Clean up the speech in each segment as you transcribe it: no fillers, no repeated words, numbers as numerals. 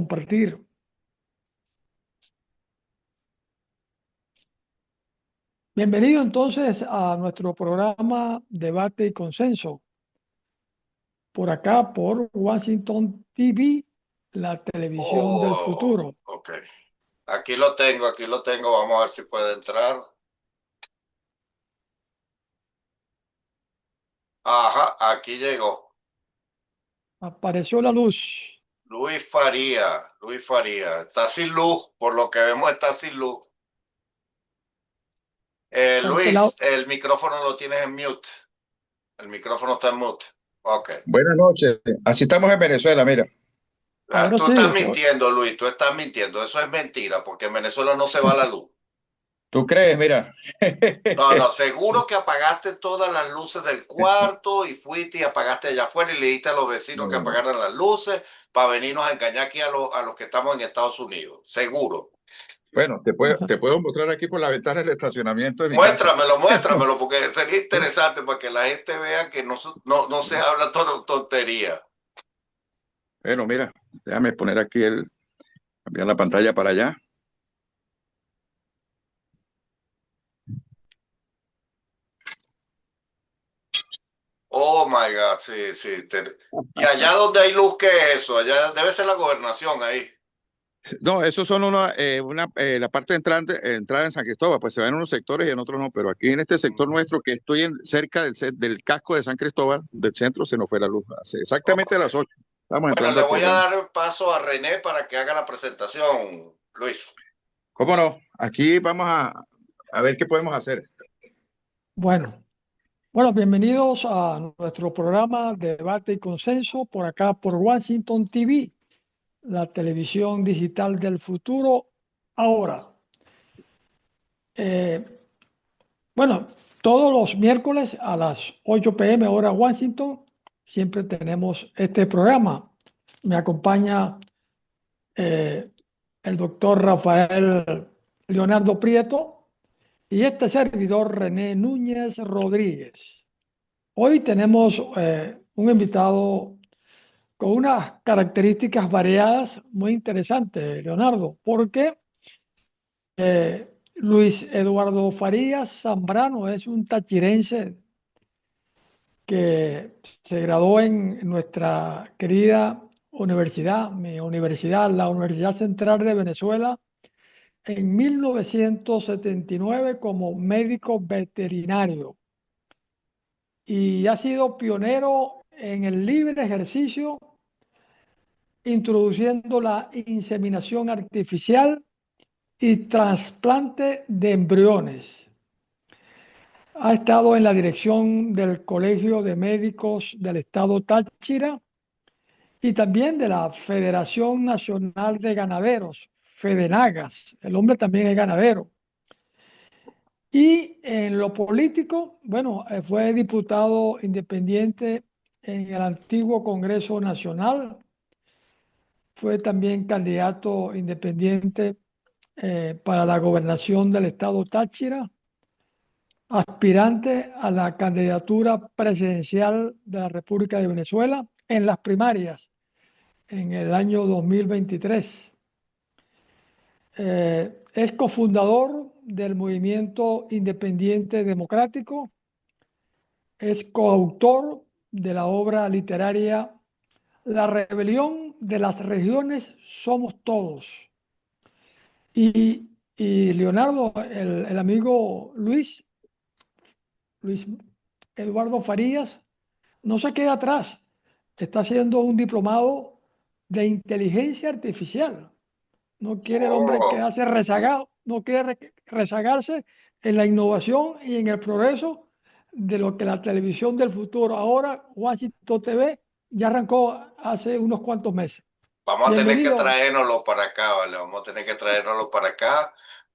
compartir. Bienvenido entonces a nuestro programa Debate y Consenso, por acá por Washington TV, la televisión del Oh, futuro. ok. Aquí lo tengo. Vamos a ver si puede entrar. Ajá, aquí llegó. Apareció la luz. Luis Faría. Está sin luz, por lo que vemos está sin luz. Este lado, Luis, el micrófono lo tienes en mute. El micrófono está en mute. Ok. Buenas noches. Así estamos en Venezuela, mira. ahora Tú sí, estás mintiendo, Luis, tú estás mintiendo. Eso es mentira, porque en Venezuela no se va la luz. ¿Tú crees? Mira. No, no, seguro que apagaste todas las luces del cuarto y fuiste y apagaste allá afuera y le dijiste a los vecinos que No. apagaran las luces para venirnos a engañar aquí a los que estamos en Estados Unidos. Seguro. Bueno, te puedo mostrar aquí por la ventana el estacionamiento de mi casa. Muéstramelo, porque sería interesante para que la gente vea que no se habla todo tontería. Bueno, mira, déjame poner aquí cambiar la pantalla para allá. Oh my God, sí, sí. Y allá donde hay luz, ¿qué es eso? Allá debe ser la gobernación ahí. No, esos son la parte de entrada en San Cristóbal, pues se ven en unos sectores y en otros no, pero aquí en este sector nuestro que estoy cerca del casco de San Cristóbal, del centro, se nos fue la luz. Exactamente a Ok. las 8. Estamos Bueno, entrando le al voy a programa. dar el paso a René para que haga la presentación, Luis. ¿Cómo no? Aquí vamos a ver qué podemos hacer. bueno, bienvenidos a nuestro programa Debate y Consenso, por acá por Washington TV, la televisión digital del futuro. Ahora, eh, Bueno, todos los miércoles a las 8 p.m. hora Washington, siempre tenemos este programa. Me acompaña eh, el doctor Rafael Leonardo Prieto y este servidor René Núñez Rodríguez. Hoy tenemos un invitado con unas características variadas muy interesantes, Leonardo, porque Luis Eduardo Farías Zambrano es un tachirense que se graduó en nuestra querida universidad, mi universidad, la Universidad Central de Venezuela, en 1979 como médico veterinario y ha sido pionero en el libre ejercicio, introduciendo la inseminación artificial y trasplante de embriones. Ha estado en la dirección del Colegio de Médicos del Estado Táchira y también de la Federación Nacional de Ganaderos, Fedenagas. El hombre también es ganadero. Y en lo político, bueno, fue diputado independiente en el antiguo Congreso Nacional, fue también candidato independiente para la gobernación del estado Táchira, aspirante a la candidatura presidencial de la República de Venezuela en las primarias en el año 2023. Es cofundador del Movimiento Independiente Democrático, es coautor de la obra literaria La rebelión de las regiones somos todos. Y Leonardo, el amigo Luis Eduardo Farías, no se queda atrás, está haciendo un diplomado de inteligencia artificial. No quiere el hombre Oh, quedarse rezagado, no quiere rezagarse en la innovación y en el progreso de lo que la televisión del futuro, ahora Washington TV, ya arrancó hace unos cuantos meses. vamos a tener que Bienvenido. traérnoslo para acá, ¿vale? Vamos a tener que traérnoslo para acá.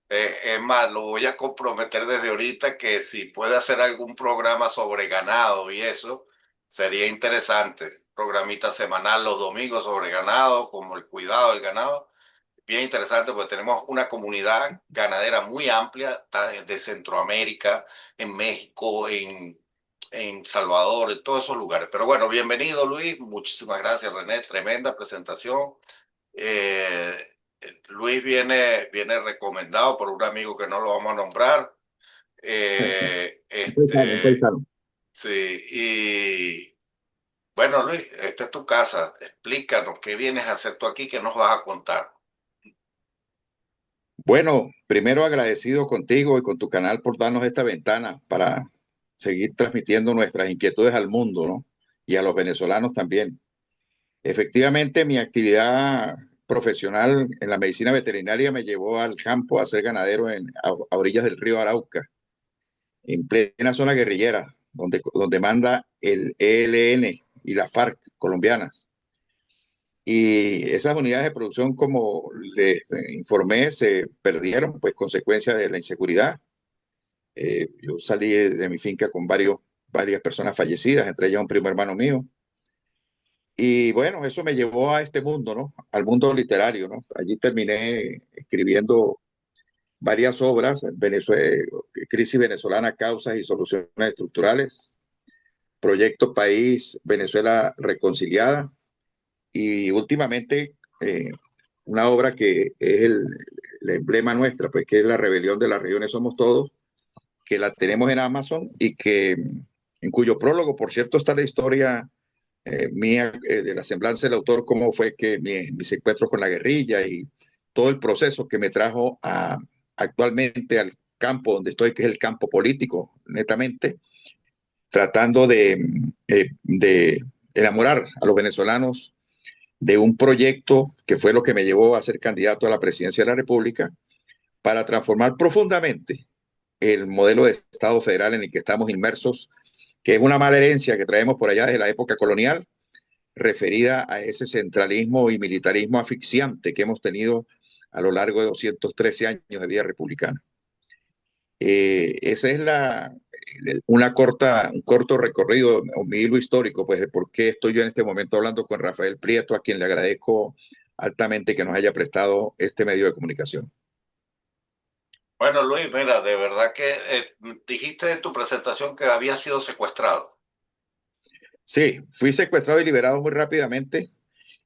Es más, lo voy a comprometer desde ahorita que si puede hacer algún programa sobre ganado y eso, sería interesante. Programita semanal los domingos sobre ganado, como el cuidado del ganado. Bien interesante porque tenemos una comunidad ganadera muy amplia, está desde Centroamérica, en México, en Salvador, en todos esos lugares. Pero bueno, bienvenido Luis, muchísimas gracias René, tremenda presentación. Eh, Luis viene recomendado por un amigo que no lo vamos a nombrar. Un paisano, un paisano. Sí, y bueno, Luis, esta es tu casa. Explícanos qué vienes a hacer tú aquí, qué nos vas a contar. Bueno, primero agradecido contigo y con tu canal por darnos esta ventana para seguir transmitiendo nuestras inquietudes al mundo, ¿no? Y a los venezolanos también. Efectivamente, mi actividad profesional en la medicina veterinaria me llevó al campo a ser ganadero a orillas del río Arauca, en plena zona guerrillera, donde manda el ELN y las FARC colombianas. Y esas unidades de producción, como les informé, se perdieron, pues consecuencia de la inseguridad. Yo salí de mi finca con varias personas fallecidas, entre ellas un primo hermano mío. Y bueno, eso me llevó a este mundo, ¿no? Al mundo literario, ¿no? Allí terminé escribiendo varias obras, Crisis venezolana, causas y soluciones estructurales, Proyecto País, Venezuela reconciliada, y últimamente una obra que es el emblema nuestra, pues que es La rebelión de las regiones somos todos, que la tenemos en Amazon y que en cuyo prólogo, por cierto, está la historia mía, de la semblanza del autor, cómo fue que mis encuentros con la guerrilla y todo el proceso que me trajo actualmente al campo donde estoy, que es el campo político, netamente, tratando de enamorar a los venezolanos de un proyecto que fue lo que me llevó a ser candidato a la presidencia de la República para transformar profundamente el modelo de Estado federal en el que estamos inmersos, que es una mala herencia que traemos por allá desde la época colonial, referida a ese centralismo y militarismo asfixiante que hemos tenido a lo largo de 213 años de vida republicana. Esa es un corto recorrido, mi hilo histórico, pues de por qué estoy yo en este momento hablando con Rafael Prieto, a quien le agradezco altamente que nos haya prestado este medio de comunicación. Bueno, Luis, mira, de verdad que dijiste en tu presentación que había sido secuestrado. Sí, fui secuestrado y liberado muy rápidamente,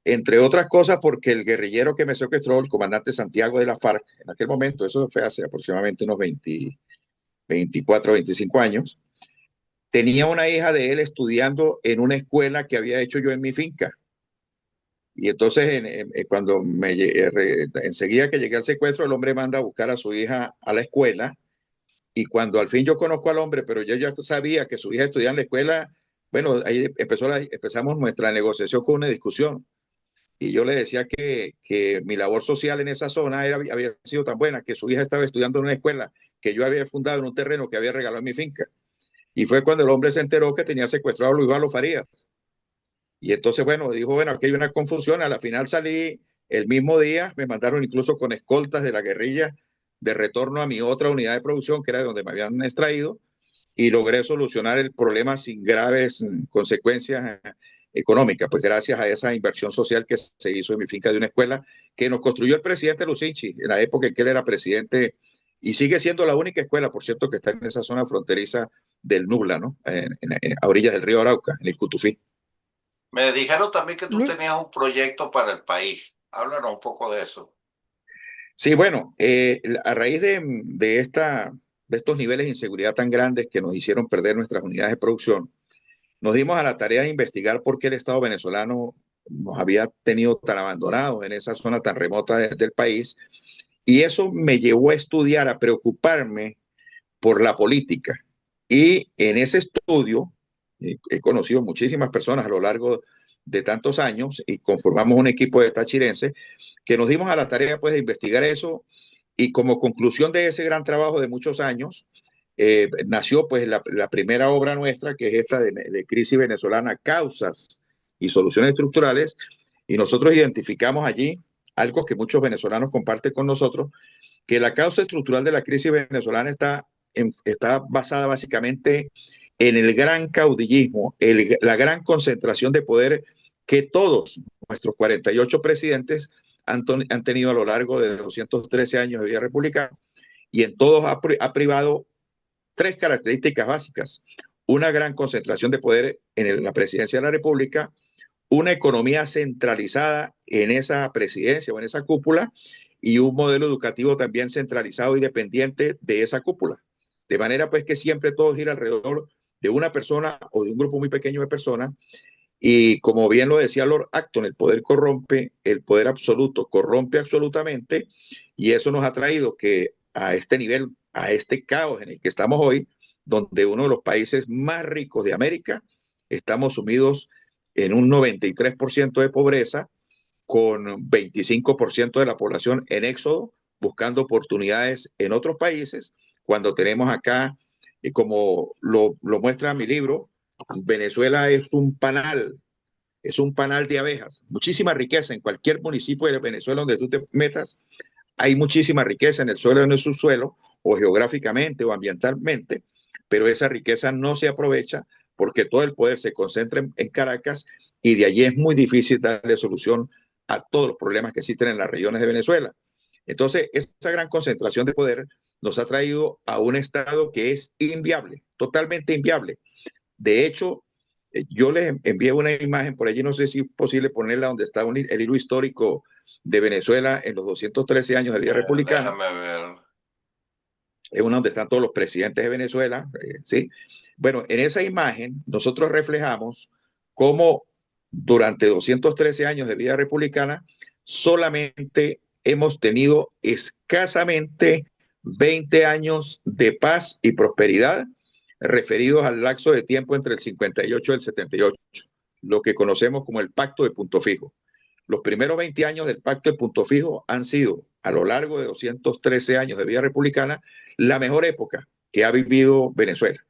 entre otras cosas porque el guerrillero que me secuestró, el comandante Santiago de la FARC, en aquel momento, eso fue hace aproximadamente unos 24, 25 años, tenía una hija de él estudiando en una escuela que había hecho yo en mi finca. Y entonces, cuando enseguida que llegué al secuestro, el hombre manda a buscar a su hija a la escuela. Y cuando al fin yo conozco al hombre, pero yo ya sabía que su hija estudiaba en la escuela, bueno, ahí empezamos nuestra negociación con una discusión. Y yo le decía que mi labor social en esa zona había sido tan buena, que su hija estaba estudiando en una escuela que yo había fundado en un terreno que había regalado en mi finca. Y fue cuando el hombre se enteró que tenía secuestrado a Luis Valo Farías. Y entonces, bueno, dijo, bueno, aquí hay una confusión. A la final salí el mismo día, me mandaron incluso con escoltas de la guerrilla de retorno a mi otra unidad de producción, que era de donde me habían extraído, y logré solucionar el problema sin graves consecuencias económicas, pues gracias a esa inversión social que se hizo en mi finca de una escuela que nos construyó el presidente Lucinchi en la época en que él era presidente, y sigue siendo la única escuela, por cierto, que está en esa zona fronteriza del Nubla, ¿no? A orillas del río Arauca, en el Cutufí. Me dijeron también que tú Luis, tenías un proyecto para el país. Háblanos un poco de eso. Sí, bueno, a raíz de estos niveles de inseguridad tan grandes que nos hicieron perder nuestras unidades de producción, nos dimos a la tarea de investigar por qué el Estado venezolano nos había tenido tan abandonados en esa zona tan remota del país. Y eso me llevó a estudiar, a preocuparme por la política. Y en ese estudio he conocido muchísimas personas a lo largo de tantos años y conformamos un equipo de tachirenses que nos dimos a la tarea pues de investigar eso, y como conclusión de ese gran trabajo de muchos años nació pues la primera obra nuestra, que es esta de Crisis venezolana, causas y soluciones estructurales, y nosotros identificamos allí algo que muchos venezolanos comparten con nosotros, que la causa estructural de la crisis venezolana está basada básicamente en el gran caudillismo, la gran concentración de poder que todos nuestros 48 presidentes han tenido a lo largo de 213 años de vida republicana, y en todos ha privado tres características básicas: una gran concentración de poder en la presidencia de la República, una economía centralizada en esa presidencia o en esa cúpula y un modelo educativo también centralizado y dependiente de esa cúpula. De manera pues que siempre todo gira alrededor de una persona o de un grupo muy pequeño de personas. Y como bien lo decía Lord Acton, el poder corrompe, el poder absoluto corrompe absolutamente, y eso nos ha traído que a este nivel, a este caos en el que estamos hoy, donde uno de los países más ricos de América, estamos sumidos en un 93% de pobreza, con 25% de la población en éxodo, buscando oportunidades en otros países, cuando tenemos acá, como lo muestra mi libro, Venezuela es un panal de abejas, muchísima riqueza en cualquier municipio de Venezuela donde tú te metas, hay muchísima riqueza en el suelo de nuestro suelo, o geográficamente o ambientalmente, pero esa riqueza no se aprovecha porque todo el poder se concentra en Caracas y de allí es muy difícil darle solución a todos los problemas que existen en las regiones de Venezuela. Entonces, esa gran concentración de poder nos ha traído a un estado que es inviable, totalmente inviable. De hecho, yo les envié una imagen por allí, no sé si es posible ponerla donde está el hilo histórico de Venezuela en los 213 años de vida republicana. Déjame ver. Es una donde están todos los presidentes de Venezuela, ¿sí? Bueno, en esa imagen nosotros reflejamos cómo durante 213 años de vida republicana solamente hemos tenido escasamente 20 años de paz y prosperidad referidos al lapso de tiempo entre el 58 y el 78, lo que conocemos como el Pacto de Punto Fijo. Los primeros 20 años del Pacto de Punto Fijo han sido, a lo largo de 213 años de vida republicana, la mejor época que ha vivido Venezuela.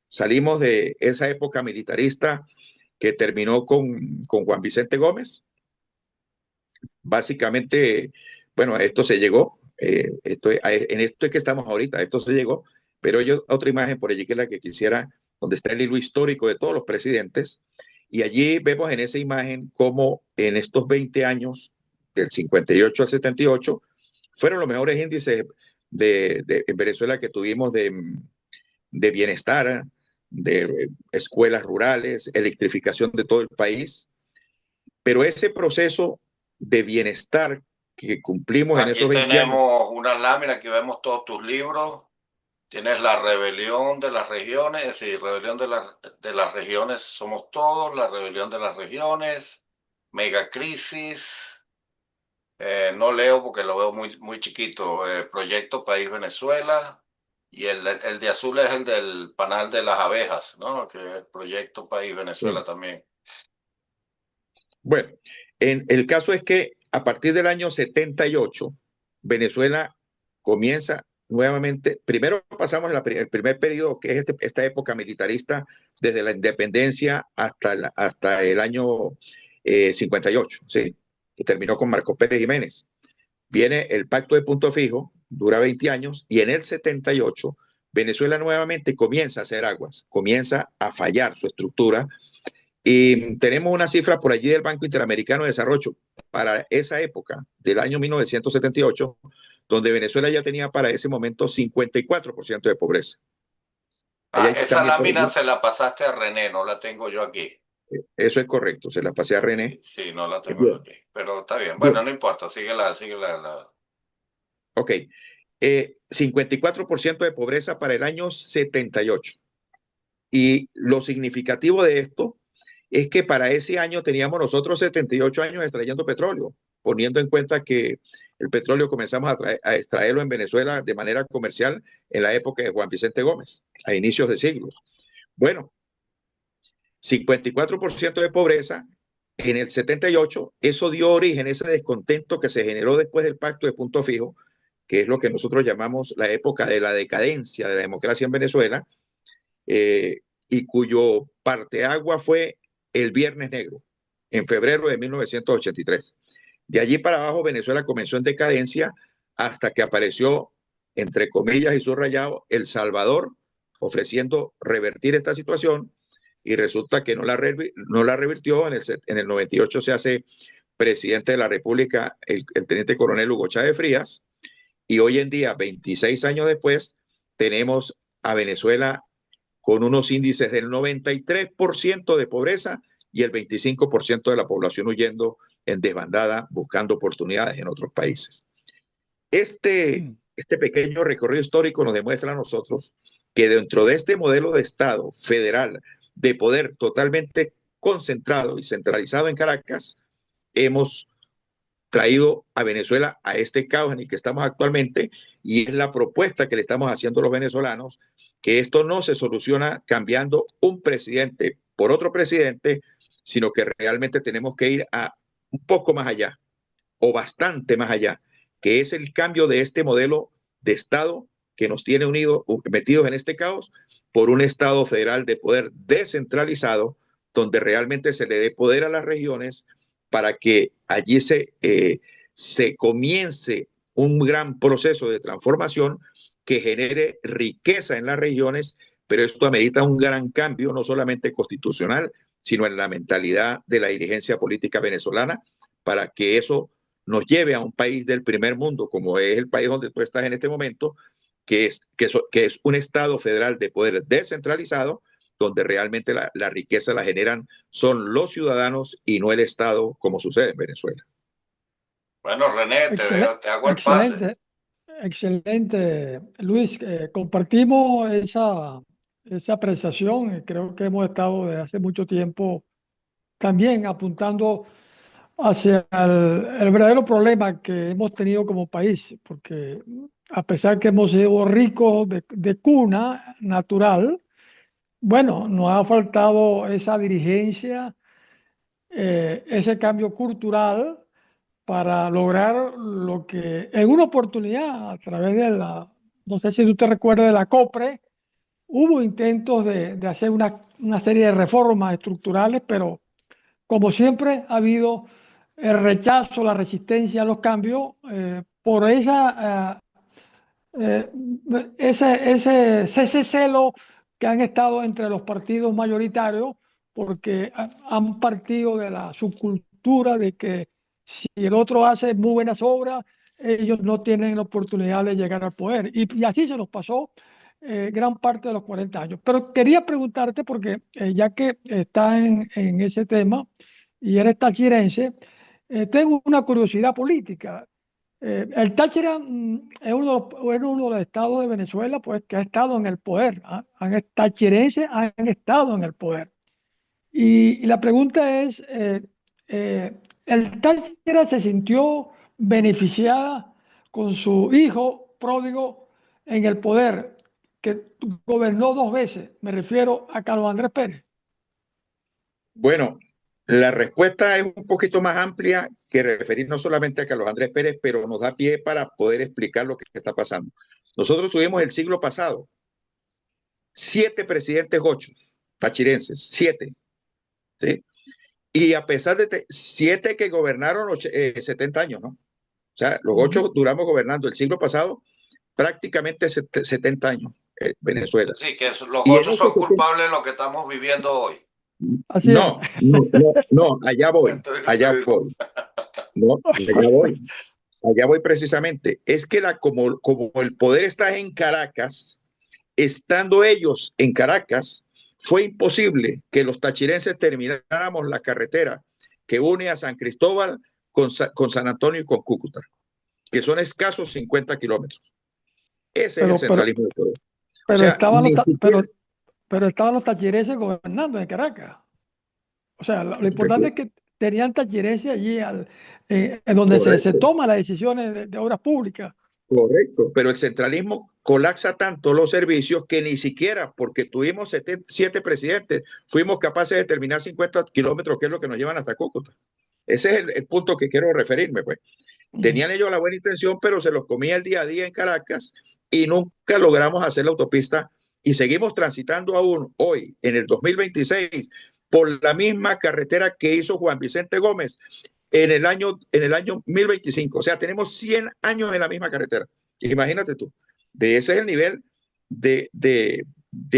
Salimos de esa época militarista que terminó con Juan Vicente Gómez. Básicamente, bueno, a esto se llegó, en esto es que estamos ahorita, a esto se llegó, pero yo otra imagen por allí que es la que quisiera, donde está el hilo histórico de todos los presidentes, y allí vemos en esa imagen cómo en estos 20 años, del 58 al 78, fueron los mejores índices en Venezuela que tuvimos de bienestar, de escuelas rurales, electrificación de todo el país, pero ese proceso de bienestar que cumplimos en Aquí esos 20 años. tenemos una lámina, aquí vemos todos tus libros. Tienes la rebelión de las regiones, es decir, rebelión de las regiones somos todos, la rebelión de las regiones, megacrisis, no leo porque lo veo muy chiquito, Proyecto País Venezuela, y el de azul es el del panal de las abejas, ¿no? Que es Proyecto País Venezuela Sí. también. Bueno, el caso es que a partir del año 78, Venezuela comienza nuevamente, primero pasamos el primer periodo, que es esta época militarista, desde la independencia hasta el año 58, ¿sí? Que terminó con Marcos Pérez Jiménez. Viene el Pacto de Punto Fijo, dura 20 años, y en el 78 Venezuela nuevamente comienza a hacer aguas, comienza a fallar su estructura, y tenemos una cifra por allí del Banco Interamericano de Desarrollo para esa época, del año 1978, donde Venezuela ya tenía para ese momento 54% de pobreza. Esa lámina se la pasaste a René, no la tengo yo aquí. Eso es correcto, se la pasé a René. Sí, no la tengo yo aquí, pero está bien. Bueno, no importa, síguela. Ok, 54% de pobreza para el año 78. Y lo significativo de esto es que para ese año teníamos nosotros 78 años extrayendo petróleo, poniendo en cuenta que el petróleo comenzamos a extraerlo en Venezuela de manera comercial en la época de Juan Vicente Gómez, a inicios de siglo. Bueno, 54% de pobreza en el 78, eso dio origen, ese descontento que se generó después del Pacto de Punto Fijo, que es lo que nosotros llamamos la época de la decadencia de la democracia en Venezuela, y cuyo parteagua fue el Viernes Negro, en febrero de 1983. De allí para abajo, Venezuela comenzó en decadencia hasta que apareció, entre comillas y subrayado, El Salvador, ofreciendo revertir esta situación, y resulta que no la revirtió. En el 98 se hace presidente de la República el teniente coronel Hugo Chávez Frías, y hoy en día, 26 años después, tenemos a Venezuela con unos índices del 93% de pobreza y el 25% de la población huyendo en desbandada, buscando oportunidades en otros países. Este pequeño recorrido histórico nos demuestra a nosotros que dentro de este modelo de Estado federal de poder totalmente concentrado y centralizado en Caracas, hemos traído a Venezuela a este caos en el que estamos actualmente, y es la propuesta que le estamos haciendo a los venezolanos, que esto no se soluciona cambiando un presidente por otro presidente, sino que realmente tenemos que ir a un poco más allá, o bastante más allá, que es el cambio de este modelo de Estado que nos tiene unidos, metidos en este caos, por un Estado federal de poder descentralizado, donde realmente se le dé poder a las regiones para que allí se comience un gran proceso de transformación que genere riqueza en las regiones, pero esto amerita un gran cambio, no solamente constitucional, sino en la mentalidad de la dirigencia política venezolana, para que eso nos lleve a un país del primer mundo, como es el país donde tú estás en este momento, que es un Estado federal de poder descentralizado, donde realmente la riqueza la generan son los ciudadanos y no el Estado, como sucede en Venezuela. Bueno, René, te hago el pase. Excelente, excelente, Luis. Compartimos esa apreciación. Creo que hemos estado desde hace mucho tiempo también apuntando hacia el verdadero problema que hemos tenido como país, porque a pesar que hemos sido ricos de cuna natural, bueno, nos ha faltado esa dirigencia, ese cambio cultural para lograr lo que en una oportunidad a través de no sé si tú te recuerdas de la COPRE, hubo intentos de hacer una serie de reformas estructurales, pero como siempre ha habido el rechazo, la resistencia a los cambios por eh, ese celo que han estado entre los partidos mayoritarios, porque han partido de la subcultura de que si el otro hace muy buenas obras, ellos no tienen la oportunidad de llegar al poder. Y así se nos pasó gran parte de los 40 años. Pero quería preguntarte, porque ya que está en ese tema y eres tachirense, tengo una curiosidad política. El Táchira es uno de los estados de Venezuela pues, que ha estado en el poder. Tachirenses han estado en el poder. Y la pregunta es, ¿el Táchira se sintió beneficiada con su hijo pródigo en el poder, que gobernó 2 veces? Me refiero a Carlos Andrés Pérez. Bueno, la respuesta es un poquito más amplia que referir no solamente a Carlos Andrés Pérez, pero nos da pie para poder explicar lo que está pasando. Nosotros tuvimos el siglo pasado 7 presidentes gochos, tachirenses, 7, ¿sí? Y a pesar de 7 que gobernaron 70 años, ¿no? O sea, los 8 duramos gobernando el siglo pasado prácticamente 70 años, Venezuela. Sí, que los 8 son culpables de lo que estamos viviendo hoy. Así no, allá voy. No, allá voy precisamente. Es que como el poder está en Caracas, estando ellos en Caracas, fue imposible que los tachirenses termináramos la carretera que une a San Cristóbal con San Antonio y con Cúcuta, que son escasos 50 kilómetros. Ese es el centralismo del poder. Pero estaban los tachirenses gobernando en Caracas. O sea, lo importante es que tenían tachirenses allí en donde se toman las decisiones de obras públicas. Correcto, pero el centralismo colapsa tanto los servicios que ni siquiera, porque tuvimos 7 presidentes, fuimos capaces de terminar 50 kilómetros, que es lo que nos llevan hasta Cúcuta. Ese es el punto que quiero referirme, pues. Tenían ellos la buena intención, pero se los comía el día a día en Caracas y nunca logramos hacer la autopista, y seguimos transitando aún hoy, en el 2026, por la misma carretera que hizo Juan Vicente Gómez en el año 1025. O sea, tenemos 100 años en la misma carretera. Imagínate tú. Ese es el nivel de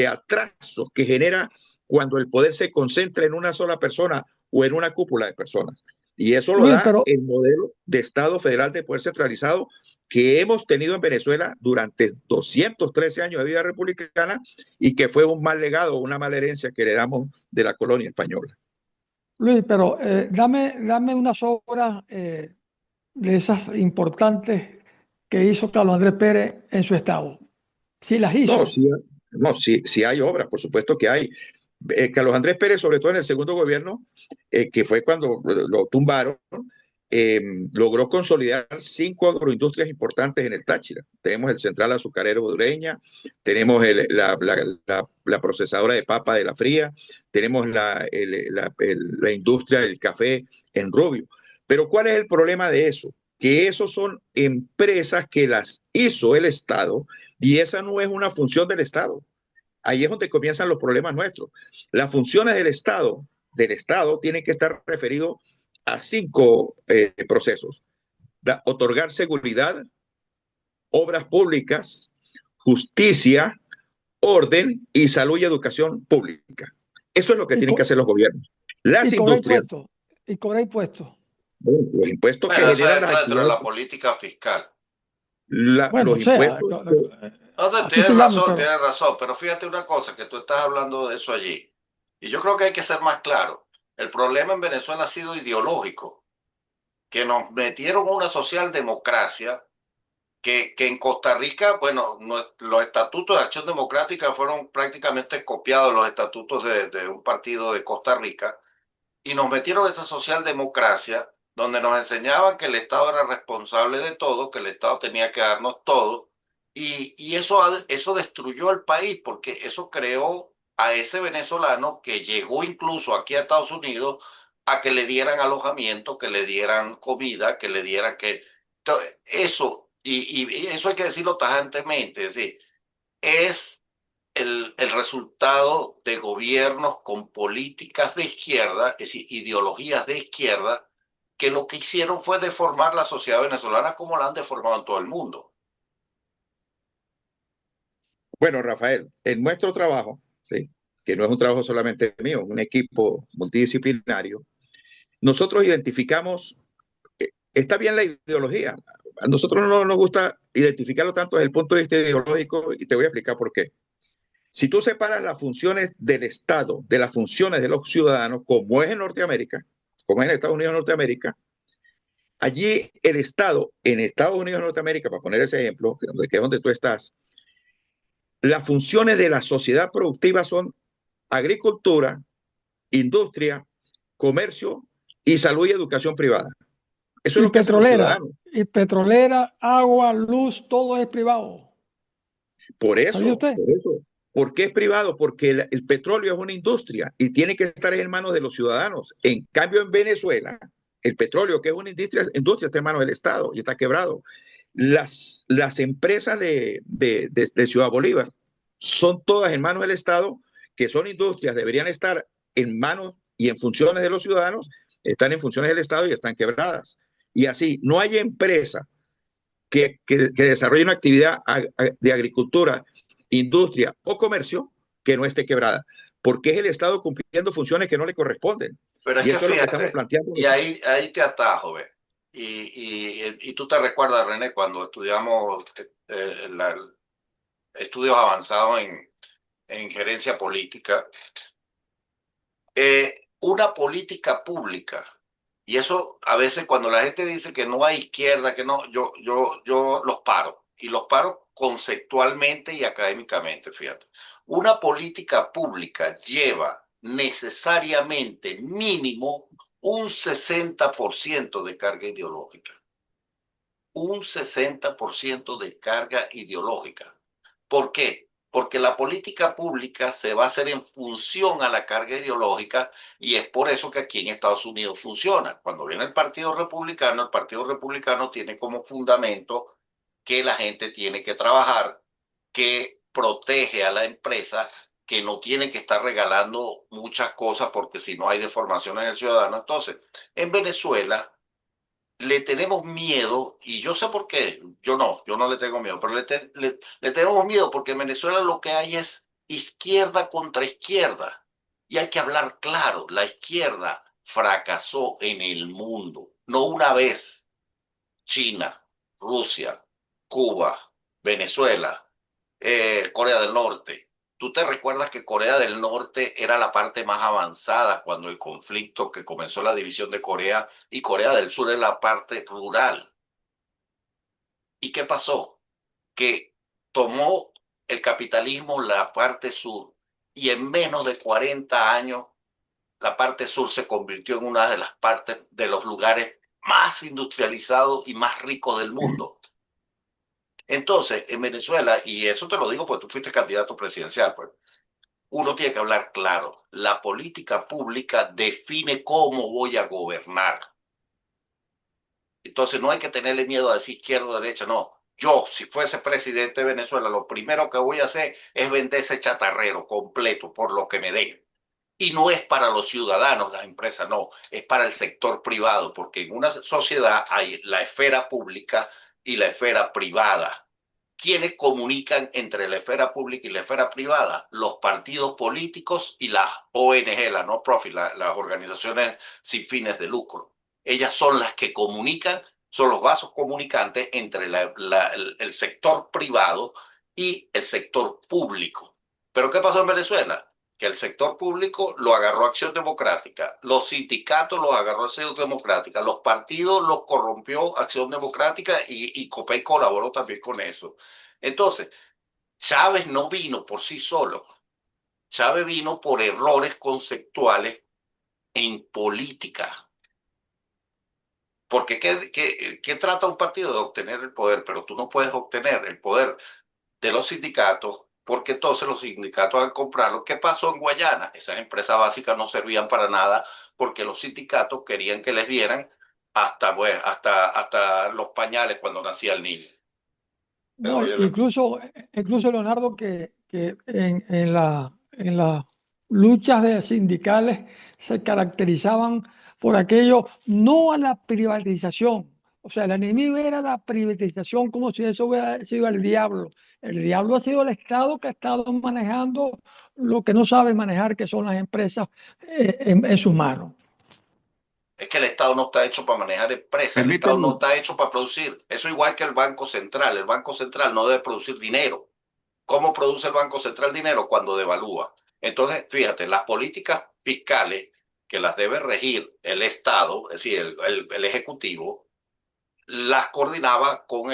atraso que genera cuando el poder se concentra en una sola persona o en una cúpula de personas. Y eso lo da el modelo de Estado federal de poder centralizado que hemos tenido en Venezuela durante 213 años de vida republicana, y que fue un mal legado, una mala herencia que heredamos de la colonia española. Luis, pero dame unas obras de esas importantes que hizo Carlos Andrés Pérez en su estado. Sí las No, hizo. sí, no, sí, sí hay obras, por supuesto que hay. Carlos Andrés Pérez, sobre todo en el segundo gobierno, que fue cuando lo tumbaron, eh, logró consolidar 5 agroindustrias importantes en el Táchira. Tenemos el Central Azucarero de Ureña, tenemos la procesadora de papa de La Fría, tenemos la industria del café en Rubio. Pero ¿cuál es el problema de eso? Que esos son empresas que las hizo el Estado y esa no es una función del Estado. Ahí es donde comienzan los problemas nuestros. Las funciones del Estado tienen que estar referidos a 5 procesos. Otorgar seguridad, obras públicas, justicia, orden y salud y educación pública. Eso es lo que Y, tienen que co- hacer los gobiernos. Las y cobrar industrias, impuestos. Y cobrar impuestos. los impuestos que Bueno, eso generan las entra dentro de actividades, la política fiscal. Bueno, o los sea, impuestos, No, así se llame, pero tienes razón, pero fíjate una cosa, que tú estás hablando de eso allí. Y yo creo que hay que ser más claro. El problema en Venezuela ha sido ideológico, que nos metieron una socialdemocracia que en Costa Rica, bueno, los estatutos de acción democrática fueron prácticamente copiados los estatutos de un partido de Costa Rica y nos metieron esa socialdemocracia donde nos enseñaban que el Estado era responsable de todo, que el Estado tenía que darnos todo, y eso destruyó el país, porque eso creó a ese venezolano que llegó incluso aquí a Estados Unidos a que le dieran alojamiento, que le dieran comida, que le dieran que... Eso, y eso hay que decirlo tajantemente, es decir, es el resultado de gobiernos con políticas de izquierda, es decir, ideologías de izquierda, que lo que hicieron fue deformar la sociedad venezolana como la han deformado en todo el mundo. bueno, Rafael, en nuestro trabajo, ¿sí? Que no es un trabajo solamente mío, es un equipo multidisciplinario, nosotros identificamos, está bien la ideología, a nosotros no nos gusta identificarlo tanto desde el punto de vista ideológico y te voy a explicar por qué. Si tú separas las funciones del Estado de las funciones de los ciudadanos, como es en Norteamérica, como es en Estados Unidos de Norteamérica, allí el Estado, en Estados Unidos de Norteamérica, para poner ese ejemplo, que es donde tú estás, las funciones de la sociedad productiva son agricultura, industria, comercio y salud y educación privada. Eso es lo que hacen los ciudadanos. y petrolera, agua, luz, todo es privado. Por ¿Sabía eso, usted? por eso. ¿Por qué es privado? Porque el petróleo es una industria y tiene que estar en manos de los ciudadanos. En cambio, en Venezuela, el petróleo, que es una industria está en manos del Estado y está quebrado. Las empresas de Ciudad Bolívar son todas en manos del Estado, que son industrias, deberían estar en manos y en funciones de los ciudadanos, están en funciones del Estado y están quebradas. Y así, no hay empresa que desarrolle una actividad de agricultura, industria o comercio que no esté quebrada, porque es el Estado cumpliendo funciones que no le corresponden. Pero es Y que eso es lo que estamos fíjate, planteando. y ahí te atajo, ¿ves? Y tú te recuerdas, René, cuando estudiamos estudios avanzados en gerencia política, una política pública. Y eso a veces cuando la gente dice que no hay izquierda, que no, yo los paro. Y los paro conceptualmente y académicamente, fíjate. Una política pública lleva necesariamente mínimo un 60% de carga ideológica. Un 60% de carga ideológica. ¿Por qué? Porque la política pública se va a hacer en función a la carga ideológica y es por eso que aquí en Estados Unidos funciona. Cuando viene el Partido Republicano tiene como fundamento que la gente tiene que trabajar, que protege a la empresa, que no tiene que estar regalando muchas cosas porque si no hay deformaciones del ciudadano. Entonces, en Venezuela le tenemos miedo, y yo sé por qué, yo no le tengo miedo, pero le tenemos miedo porque en Venezuela lo que hay es izquierda contra izquierda. Y hay que hablar claro, la izquierda fracasó en el mundo, no una vez. China, Rusia, Cuba, Venezuela, Corea del Norte, Tú te recuerdas que Corea del Norte era la parte más avanzada cuando el conflicto que comenzó la división de Corea, y Corea del Sur es la parte rural. ¿Y qué pasó? Que tomó el capitalismo la parte sur, y en menos de 40 años la parte sur se convirtió en una de las partes de los lugares más industrializados y más ricos del mundo. Entonces, en Venezuela, y eso te lo digo porque tú fuiste candidato presidencial, pues, uno tiene que hablar claro. La política pública define cómo voy a gobernar. Entonces no hay que tenerle miedo a decir izquierda o derecha, no. Yo, si fuese presidente de Venezuela, lo primero que voy a hacer es vender ese chatarrero completo por lo que me den. Y no es para los ciudadanos, las empresas, no, es para el sector privado, porque en una sociedad hay la esfera pública y la esfera privada. ¿Quiénes comunican entre la esfera pública y la esfera privada? Los partidos políticos y las ONG, las no profit, las organizaciones sin fines de lucro. Ellas son las que comunican, son los vasos comunicantes entre el sector privado y el sector público. ¿Pero qué pasó en Venezuela? Que el sector público lo agarró Acción Democrática, los sindicatos los agarró Acción Democrática, los partidos los corrompió Acción Democrática, y Copey colaboró también con eso. Entonces, Chávez no vino por sí solo, Chávez vino por errores conceptuales en política. Porque ¿qué trata un partido? De obtener el poder, pero tú no puedes obtener el poder de los sindicatos, porque entonces los sindicatos al comprarlo. ¿Qué pasó en Guayana? Esas empresas básicas no servían para nada porque los sindicatos querían que les dieran hasta los pañales cuando nacía el niño. No, incluso Leonardo, que en las luchas sindicales se caracterizaban por aquello, no a la privatización. O sea, el enemigo era la privatización, como si eso hubiera sido el diablo. El diablo ha sido el Estado que ha estado manejando lo que no sabe manejar, que son las empresas en sus manos. Es que el Estado no está hecho para manejar empresas, el Estado no está hecho para producir. Eso igual que el Banco Central. El Banco Central no debe producir dinero. ¿Cómo produce el Banco Central dinero? Cuando devalúa. Entonces, fíjate, las políticas fiscales que las debe regir el Estado, es decir, el Ejecutivo, las coordinaba con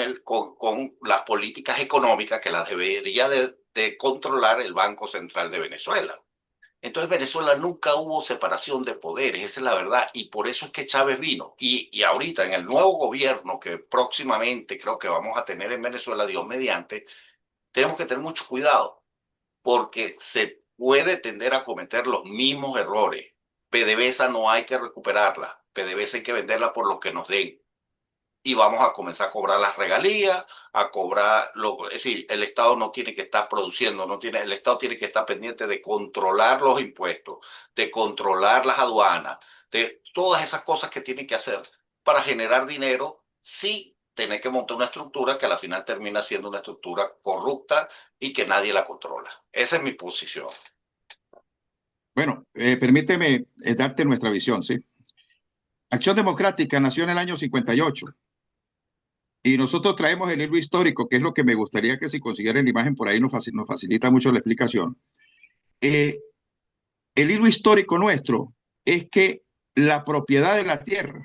las políticas económicas que las debería de controlar el Banco Central de Venezuela. Entonces Venezuela nunca hubo separación de poderes, esa es la verdad, y por eso es que Chávez vino. Y ahorita en el nuevo gobierno que próximamente creo que vamos a tener en Venezuela, Dios mediante, tenemos que tener mucho cuidado, porque se puede tender a cometer los mismos errores. PDVSA no hay que recuperarla, PDVSA hay que venderla por lo que nos den. Y vamos a comenzar a cobrar las regalías, a cobrar, es decir, el Estado no tiene que estar produciendo, el Estado tiene que estar pendiente de controlar los impuestos, de controlar las aduanas, de todas esas cosas que tiene que hacer para generar dinero, sí tener que montar una estructura que a la final termina siendo una estructura corrupta y que nadie la controla. Esa es mi posición. Bueno, permíteme darte nuestra visión, ¿sí? Acción Democrática nació en el año 58 y nosotros traemos el hilo histórico, que es lo que me gustaría que si consiguieran la imagen por ahí nos facilita mucho la explicación. El hilo histórico nuestro es que la propiedad de la tierra,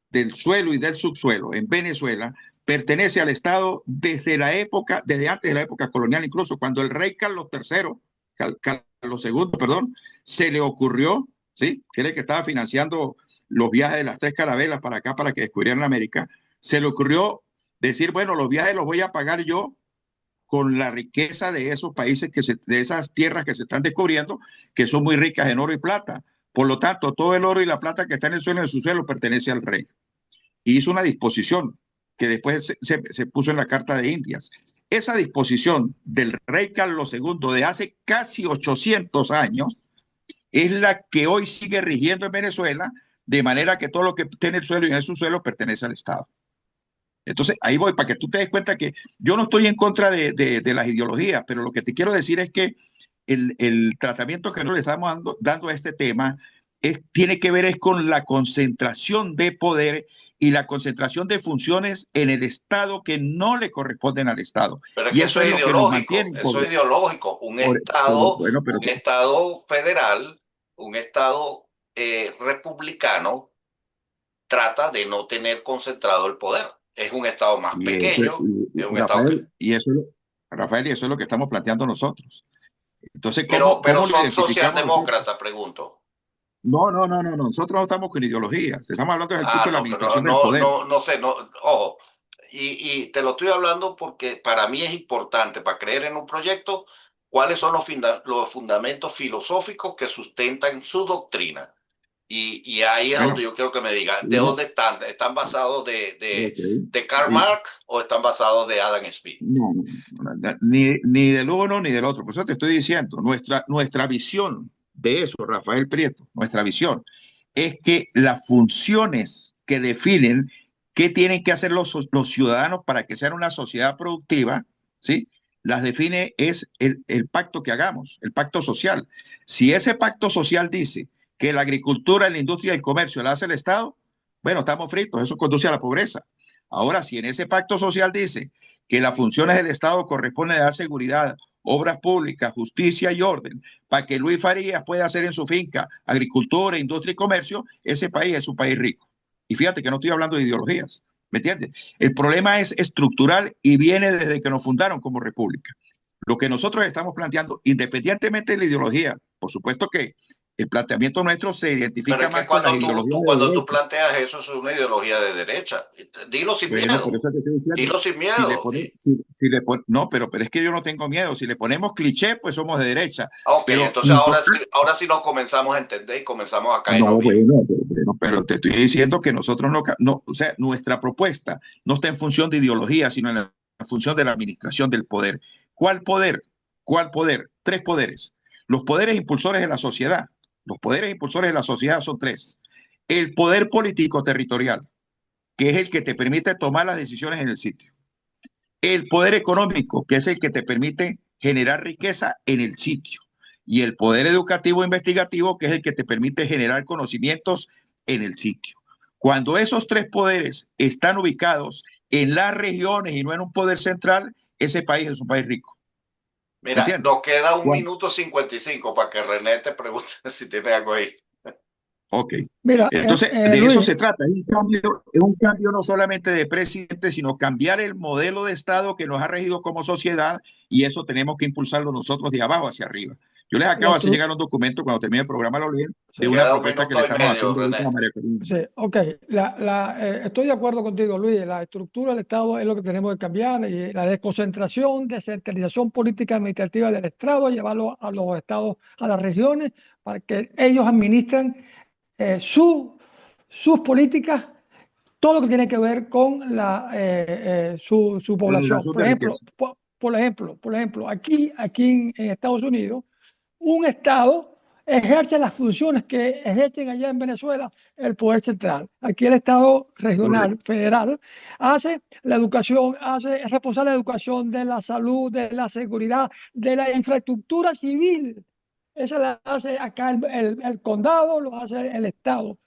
del suelo y del subsuelo en Venezuela pertenece al Estado desde antes de la época colonial, incluso cuando el rey Carlos II, perdón, se le ocurrió, ¿sí? Que era el que estaba financiando los viajes de las 3 carabelas para acá para que descubrieran América, se le ocurrió decir, bueno, los viajes los voy a pagar yo con la riqueza de esos países, de esas tierras que se están descubriendo, que son muy ricas en oro y plata. Por lo tanto, todo el oro y la plata que está en el suelo y en su suelo pertenece al rey. Y hizo una disposición que después se puso en la Carta de Indias. Esa disposición del rey Carlos II de hace casi 800 años es la que hoy sigue rigiendo en Venezuela, de manera que todo lo que esté en el suelo y en el subsuelo pertenece al Estado. Entonces, ahí voy, para que tú te des cuenta que yo no estoy en contra de las ideologías, pero lo que te quiero decir es que el tratamiento que nosotros le estamos dando a este tema tiene que ver con la concentración de poder y la concentración de funciones en el Estado que no le corresponden al Estado. Pero es Y que eso eso es es lo que nos ideológico, mantiene en eso es poder. ideológico. Bueno, pero Un estado federal, un estado republicano, trata de no tener concentrado el poder. Es un estado más y eso, pequeño, es un estado que... Rafael, Rafael, y eso es lo que estamos planteando nosotros. Entonces, Pero ¿cómo lo son identificamos nosotros? socialdemócratas, pregunto. No, nosotros no estamos con ideologías, estamos hablando desde el punto de la No, pero administración del poder. no sé, no, ojo. Y te lo estoy hablando porque para mí es importante, para creer en un proyecto, cuáles son los fundamentos filosóficos que sustentan su doctrina. Y ahí es donde Bueno, yo quiero que me digan, ¿de uno, dónde están? ¿Están basados ok, de Karl y- Marx o están basados de Adam Smith? ni del uno ni del otro. Por eso te estoy diciendo, nuestra visión de eso, Rafael Prieto, nuestra visión es que las funciones que definen qué tienen que hacer los ciudadanos para que sean una sociedad productiva, ¿sí? Las define es el pacto que hagamos, el pacto social. Si ese pacto social dice que la agricultura, la industria y el comercio la hace el Estado, bueno, estamos fritos, eso conduce a la pobreza. Ahora, si en ese pacto social dice que las funciones del Estado corresponden a dar seguridad, obras públicas, justicia y orden, para que Luis Farías pueda hacer en su finca agricultura, industria y comercio, ese país es un país rico. Y fíjate que no estoy hablando de ideologías, ¿me entiendes? El problema es estructural y viene desde que nos fundaron como república. Lo que nosotros estamos planteando, independientemente de la ideología, por supuesto que el planteamiento nuestro se Pero identifica es que más con las ideologías de cuando tú derecha. planteas eso, es una ideología de derecha. Dilo sin Bueno, por miedo, eso te estoy diciendo, dilo sin si le miedo. pones, no, pero es que yo no tengo miedo. Si le ponemos cliché, pues somos de derecha. Ok, Pero entonces ahora sí nos comenzamos a entender y comenzamos a no, caernos bien. pero te estoy diciendo que nosotros no, o sea, nuestra propuesta no está en función de ideología, sino en la función de la administración del poder. ¿Cuál poder? ¿Cuál poder? Tres poderes. Los poderes impulsores de la sociedad. Los poderes impulsores de la sociedad son tres. El poder político territorial, que es el que te permite tomar las decisiones en el sitio. El poder económico, que es el que te permite generar riqueza en el sitio. Y el poder educativo e investigativo, que es el que te permite generar conocimientos en el sitio. Cuando esos tres poderes están ubicados en las regiones y no en un poder central, ese país es un país rico. ¿Me Mira, entiendes? nos queda un Bueno, minuto 55 para que René te pregunte si tiene algo ahí. ok. Mira, Entonces, de eso Luis, se trata. Es un cambio no solamente de presidente, sino cambiar el modelo de Estado que nos ha regido como sociedad y eso tenemos que impulsarlo nosotros de abajo hacia arriba. Yo les la acabo de hacer estru- llegar un documento, cuando termine el programa lo leen, de sí, una Queda un propuesta que minuto le y estamos medio, haciendo ahorita René. a María Corina. sí, ok. Estoy de acuerdo contigo, Luis. La estructura del Estado es lo que tenemos que cambiar y la desconcentración, descentralización política y administrativa del Estado, llevarlo a los estados, a las regiones, para que ellos administren sus políticas, todo lo que tiene que ver con su La población. generación de riqueza. Por ejemplo, aquí en Estados Unidos, un Estado ejerce las funciones que ejercen allá en Venezuela el poder central. Aquí el Estado regional, Correcto. federal, hace la educación, es responsable de la educación, de la salud, de la seguridad, de la infraestructura civil. Esa la hace acá el condado, lo hace el Estado.